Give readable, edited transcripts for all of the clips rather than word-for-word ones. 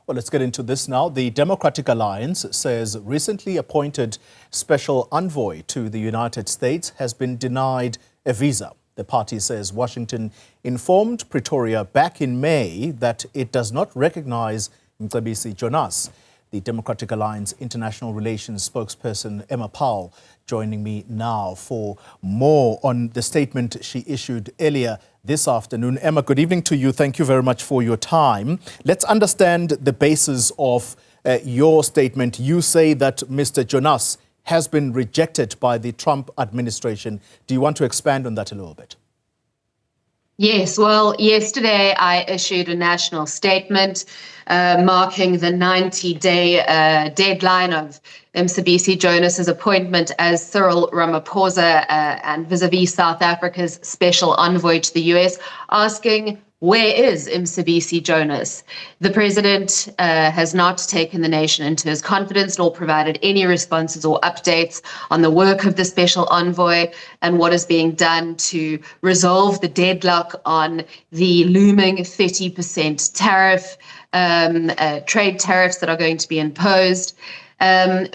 Well, let's get into this now. The Democratic Alliance says recently appointed special envoy to the United States has been denied a visa. The party says Washington informed Pretoria back in May that it does not recognize Mcebisi Jonas. The Democratic Alliance International Relations spokesperson Emma Powell joining me now for more on the statement she issued earlier this afternoon. Emma, good evening to you. Thank you very much for your time. Let's understand the basis of your statement. You say that Mr. Jonas has been rejected by the Trump administration. Do you want to expand on that a little bit? Yes, well, yesterday I issued a national statement marking the 90-day deadline of Mcebisi Jonas's appointment as Cyril Ramaphosa and vis-a-vis South Africa's special envoy to the US, asking, where is Mcebisi Jonas? The president has not taken the nation into his confidence nor provided any responses or updates on the work of the special envoy and what is being done to resolve the deadlock on the looming 30% tariff, trade tariffs that are going to be imposed.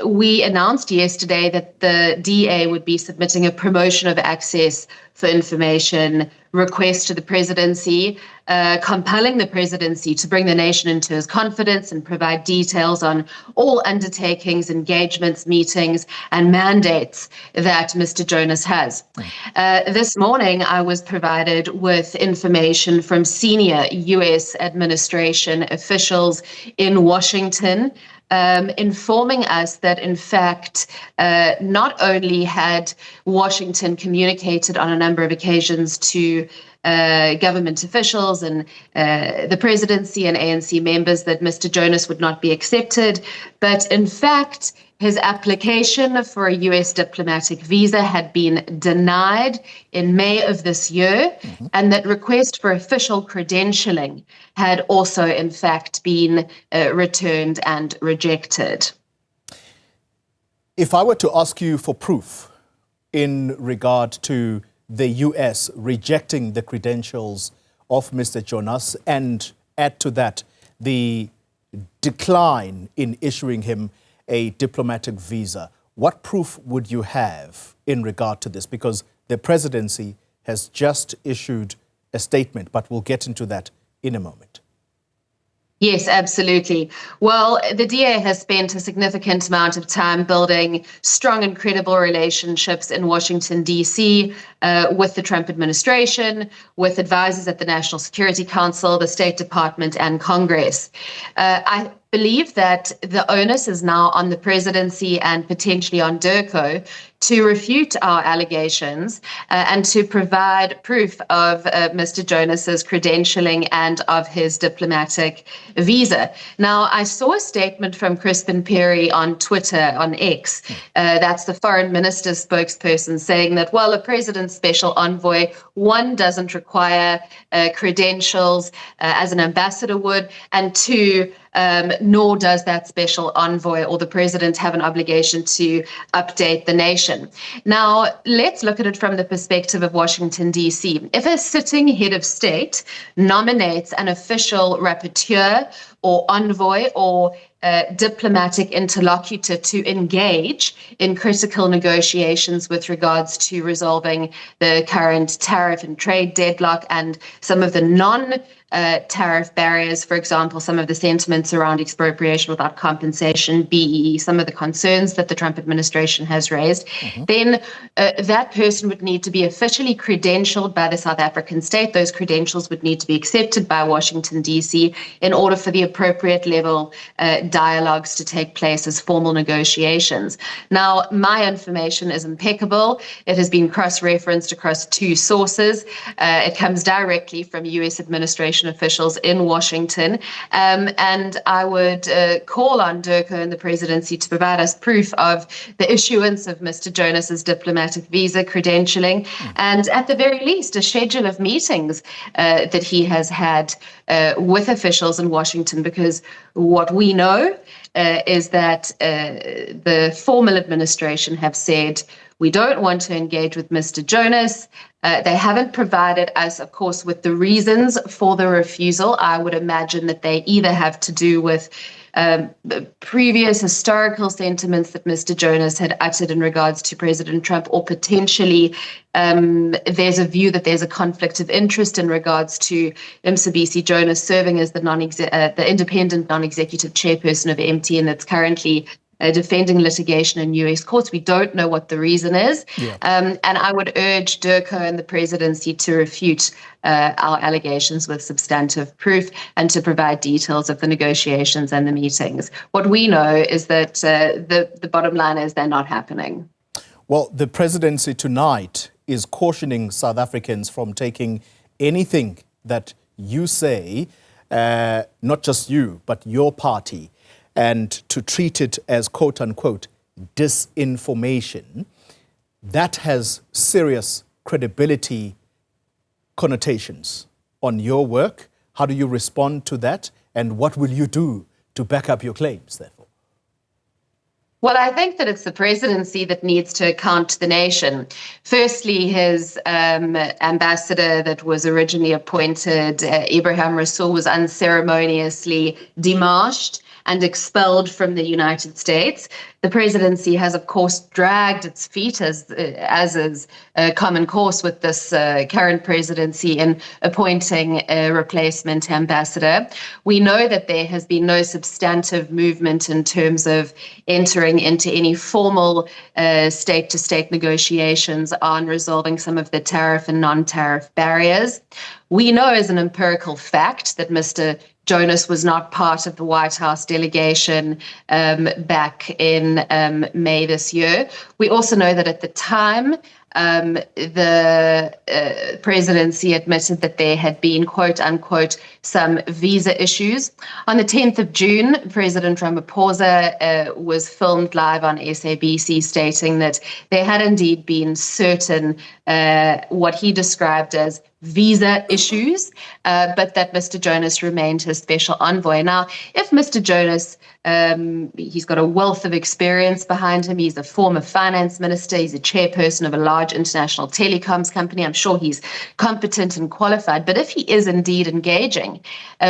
We announced yesterday that the DA would be submitting a promotion of access for information request to the presidency, compelling the presidency to bring the nation into his confidence and provide details on all undertakings, engagements, meetings, and mandates that Mr. Jonas has. This morning, I was provided with information from senior U.S. administration officials in Washington, informing us that, in fact, not only had Washington communicated on a number of occasions to government officials and the presidency and ANC members that Mr. Jonas would not be accepted, but in fact, his application for a U.S. diplomatic visa had been denied in May of this year, and that request for official credentialing had also, in fact, been returned and rejected. If I were to ask you for proof in regard to the U.S. rejecting the credentials of Mr. Jonas and add to that the decline in issuing him a diplomatic visa, what proof would you have in regard to this? Because the presidency has just issued a statement, but we'll get into that in a moment. Yes, absolutely. Well, the DA has spent a significant amount of time building strong and credible relationships in Washington, D.C., with the Trump administration, with advisors at the National Security Council, the State Department, and Congress. I believe that the onus is now on the presidency and potentially on DIRCO to refute our allegations and to provide proof of Mr. Jonas's credentialing and of his diplomatic visa. Now, I saw a statement from Crispin Perry on Twitter, on X, that's the foreign minister's spokesperson, saying that, well, a president's special envoy, one, doesn't require credentials as an ambassador would, and two, nor does that special envoy or the president have an obligation to update the nation. Now, let's look at it from the perspective of Washington, D.C. If a sitting head of state nominates an official rapporteur or envoy or diplomatic interlocutor to engage in critical negotiations with regards to resolving the current tariff and trade deadlock and some of the non-tariff barriers, for example, some of the sentiments around expropriation without compensation, BEE, some of the concerns that the Trump administration has raised, then that person would need to be officially credentialed by the South African state. Those credentials would need to be accepted by Washington, D.C. in order for the appropriate level dialogues to take place as formal negotiations. Now, my information is impeccable. It has been cross-referenced across two sources. It comes directly from U.S. administration officials in Washington, and I would call on DIRCO and the presidency to provide us proof of the issuance of Mr. Jonas's diplomatic visa credentialing, and at the very least, a schedule of meetings that he has had with officials in Washington, because what we know is that the formal administration have said, We don't want to engage with Mr. Jonas. They haven't provided us, of course, with the reasons for the refusal. I would imagine that they either have to do with previous historical sentiments that Mr. Jonas had uttered in regards to President Trump, or potentially there's a view that there's a conflict of interest in regards to Mcebisi Jonas serving as the independent non-executive chairperson of MT, and that's currently defending litigation in US courts. We don't know what the reason is. Yeah. And I would urge DIRCO and the presidency to refute our allegations with substantive proof and to provide details of the negotiations and the meetings. What we know is that the bottom line is they're not happening. Well, the presidency tonight is cautioning South Africans from taking anything that you say, not just you, but your party, and to treat it as, quote unquote, disinformation. That has serious credibility connotations on your work. How do you respond to that? And what will you do to back up your claims, therefore? Well, I think that it's the presidency that needs to account to the nation. Firstly, his ambassador that was originally appointed, Ibrahim Rasool, was unceremoniously demarched and expelled from the United States. The presidency has, of course, dragged its feet, as is common course with this current presidency, in appointing a replacement ambassador. We know that there has been no substantive movement in terms of entering into any formal state-to-state negotiations on resolving some of the tariff and non-tariff barriers. We know as an empirical fact that Mr. Jonas was not part of the White House delegation back in May this year. We also know that at the time, the presidency admitted that there had been, quote unquote, some visa issues. On the 10th of June, President Ramaphosa was filmed live on SABC stating that there had indeed been certain, what he described as visa issues, but that Mr. Jonas remained his special envoy. Now, if Mr. Jonas, he's got a wealth of experience behind him. He's a former finance minister. He's a chairperson of a large international telecoms company. I'm sure he's competent and qualified. But if he is indeed engaging,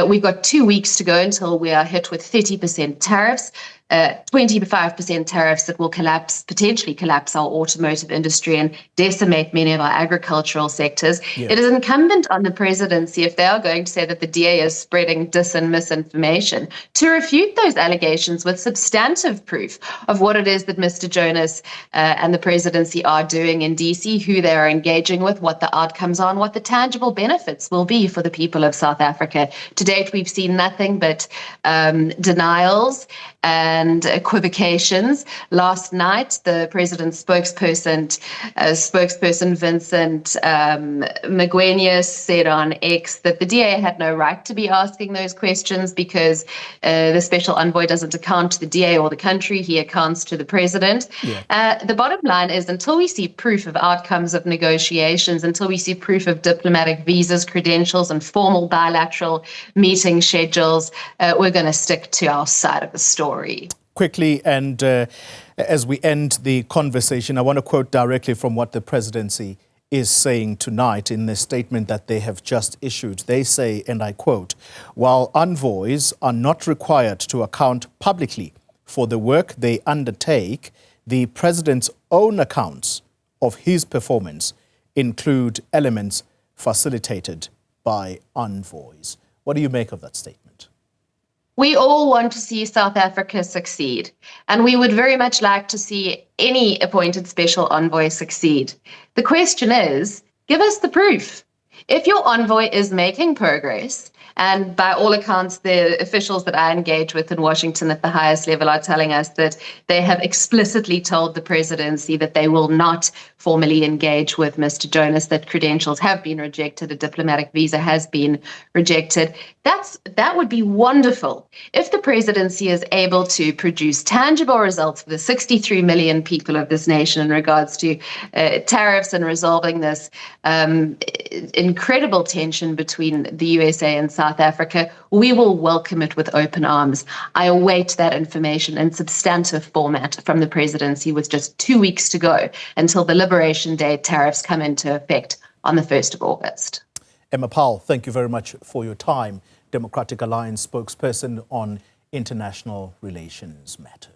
we've got 2 weeks to go until we are hit with 30% tariffs. 25% tariffs that will potentially collapse our automotive industry and decimate many of our agricultural sectors. Yeah. It is incumbent on the presidency, if they are going to say that the DA is spreading dis and misinformation, to refute those allegations with substantive proof of what it is that Mr. Jonas and the presidency are doing in DC, who they are engaging with, what the outcomes are, and what the tangible benefits will be for the people of South Africa. To date, we've seen nothing but denials and equivocations. Last night, the president's spokesperson Vincent Mcebisi said on X that the DA had no right to be asking those questions because the special envoy doesn't account to the DA or the country, he accounts to the president. Yeah. The bottom line is, until we see proof of outcomes of negotiations, until we see proof of diplomatic visas, credentials, and formal bilateral meeting schedules, we're going to stick to our side of the story. Quickly, and as we end the conversation, I want to quote directly from what the presidency is saying tonight in the statement that they have just issued. They say, and I quote, "While envoys are not required to account publicly for the work they undertake, the president's own accounts of his performance include elements facilitated by envoys." What do you make of that statement? We all want to see South Africa succeed, and we would very much like to see any appointed special envoy succeed. The question is, give us the proof. If your envoy is making progress, and by all accounts, the officials that I engage with in Washington at the highest level are telling us that they have explicitly told the presidency that they will not formally engage with Mr. Jonas, that credentials have been rejected, a diplomatic visa has been rejected. That would be wonderful if the presidency is able to produce tangible results for the 63 million people of this nation in regards to tariffs and resolving this incredible tension between the USA and in South Africa, we will welcome it with open arms. I await that information in substantive format from the presidency with just 2 weeks to go until the Liberation Day tariffs come into effect on the 1st of August. Emma Powell, thank you very much for your time. Democratic Alliance spokesperson on international relations matters.